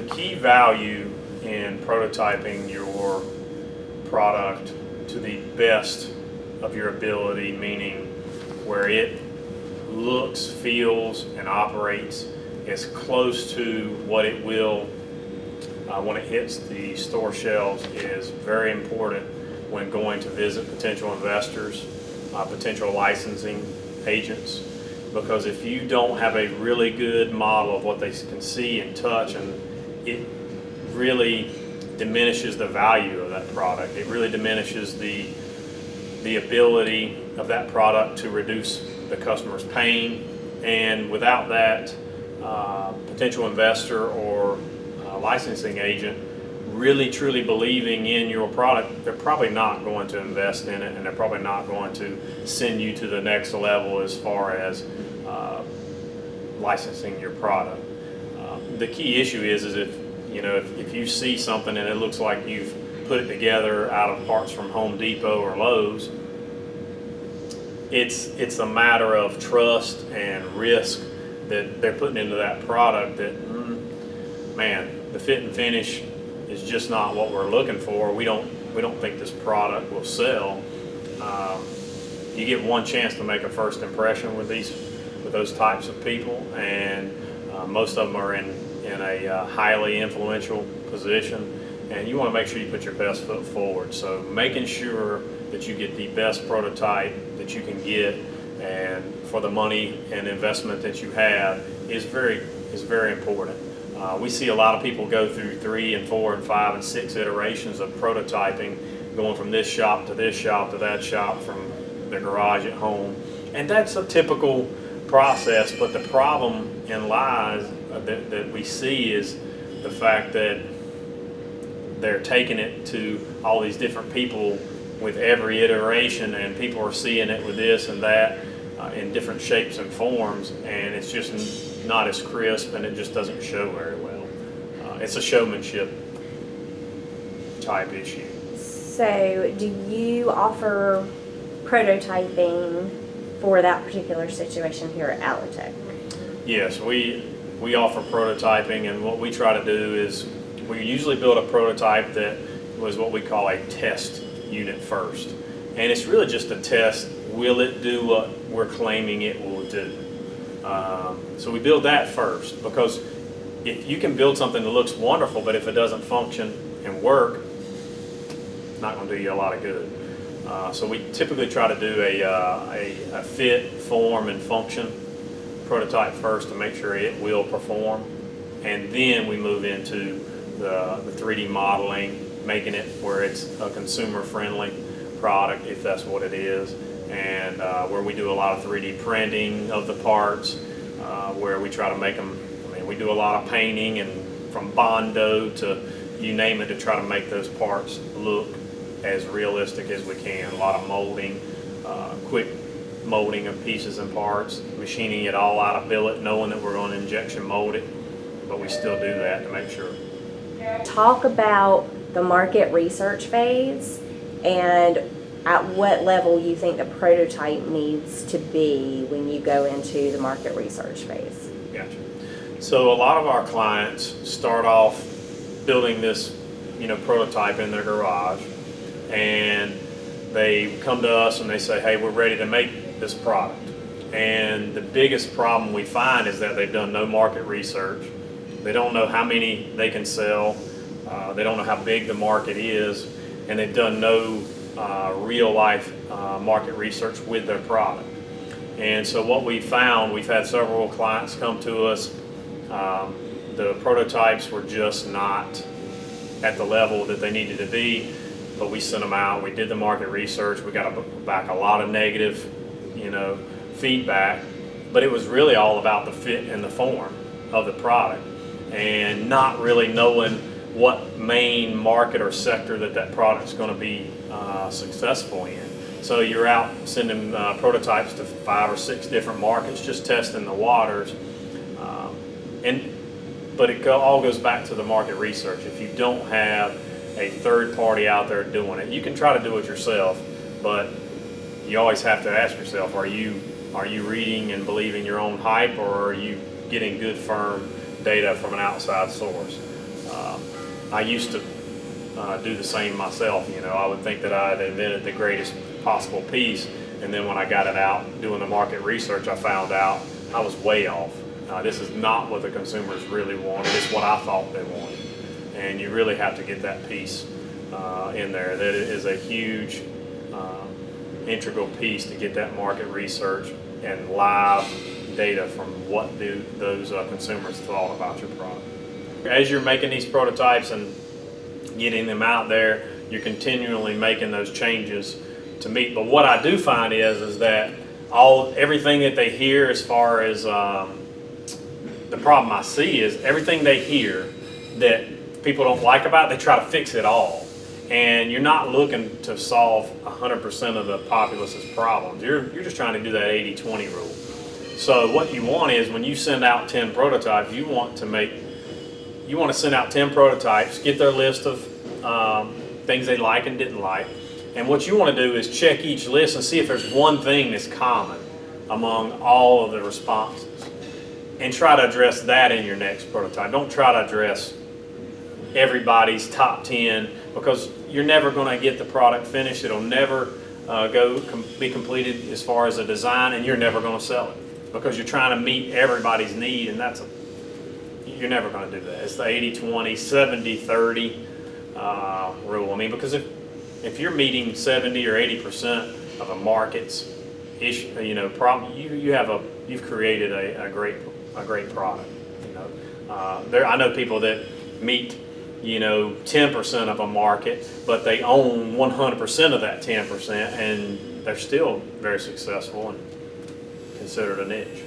the key value in prototyping your product to the best of your ability, meaning where it looks, feels, and operates as close to what it will when it hits the store shelves, is very important when going to visit potential investors, potential licensing agents, because if you don't have a really good model of what they can see and touch, and it really diminishes the value of that product. It really diminishes the ability of that product to reduce the customer's pain, and without that, potential investor or licensing agent really truly believing in your product, they're probably not going to invest in it, and they're probably not going to send you to the next level as far as licensing your product. The key issue is if you see something and it looks like you've put it together out of parts from Home Depot or Lowe's, it's a matter of trust and risk that they're putting into that product that, man, the fit and finish is just not what we're looking for. We don't think this product will sell. You get one chance to make a first impression with those types of people, and most of them are in a highly influential position, and you want to make sure you put your best foot forward. So making sure that you get the best prototype that you can get, and for the money and investment that you have, is very important. We see a lot of people go through 3 and 4 and 5 and 6 iterations of prototyping, going from this shop to this shop to that shop, from their garage at home, and that's a typical process. But the problem lies that we see is the fact that they're taking it to all these different people with every iteration, and people are seeing it with this and that in different shapes and forms, and it's just not as crisp, and it just doesn't show very well. It's a showmanship type issue. So do you offer prototyping for that particular situation here at Alotech? Yes, we offer prototyping, and what we try to do is we usually build a prototype that was what we call a test unit first. And it's really just a test, will it do what we're claiming it will do? So we build that first, because if you can build something that looks wonderful, but if it doesn't function and work, it's not going to do you a lot of good. So we typically try to do a fit, form, and function prototype first to make sure it will perform, and then we move into the 3D modeling, making it where it's a consumer-friendly product, if that's what it is, and where we do a lot of 3D printing of the parts, where we try to make them, we do a lot of painting, and from Bondo to you name it, to try to make those parts look as realistic as we can. A lot of molding, quick molding of pieces and parts, machining it all out of billet, knowing that we're going to injection mold it, but we still do that to make sure. Talk about the market research phase and at what level you think the prototype needs to be when you go into the market research phase. Gotcha. So a lot of our clients start off building this, prototype in their garage, and they come to us and they say, hey, we're ready to make this product. And the biggest problem we find is that they've done no market research. They don't know how many they can sell. They don't know how big the market is, and they've done no real life market research with their product. And so what we found, we've had several clients come to us. The prototypes were just not at the level that they needed to be, but we sent them out. We did the market research. We got back a lot of negative, feedback, but it was really all about the fit and the form of the product, and not really knowing what main market or sector that product's going to be successful in. So you're out sending prototypes to 5 or 6 different markets, just testing the waters. But it all goes back to the market research. If you don't have a third party out there doing it, you can try to do it yourself, but you always have to ask yourself, are you reading and believing your own hype, or are you getting good firm data from an outside source? I used to do the same myself. You know, I would think that I had invented the greatest possible piece, and then when I got it out doing the market research, I found out I was way off. This is not what the consumers really wanted. It's what I thought they wanted, and you really have to get that piece in there. That is a huge integral piece to get that market research and live data from what those consumers thought about your product. As you're making these prototypes and getting them out there, you're continually making those changes to meet. But what I do find is that everything that they hear as far as the problem I see is everything they hear that people don't like about it, they try to fix it all. And you're not looking to solve 100% of the populace's problems. You're just trying to do that 80-20 rule. So what you want is when you send out 10 prototypes, you want to send out 10 prototypes, get their list of things they like and didn't like. And what you want to do is check each list and see if there's one thing that's common among all of the responses. And try to address that in your next prototype. Don't try to address everybody's top 10, because you're never going to get the product finished. It'll never be completed as far as a design, and you're never going to sell it because you're trying to meet everybody's need, and you're never going to do that. It's the 80-20, 70-30 rule. I mean, because if you're meeting 70 or 80% of a market's issue, problem, you've created a great product. I know people that meet 10% of a market, but they own 100% of that 10%, and they're still very successful and considered a niche.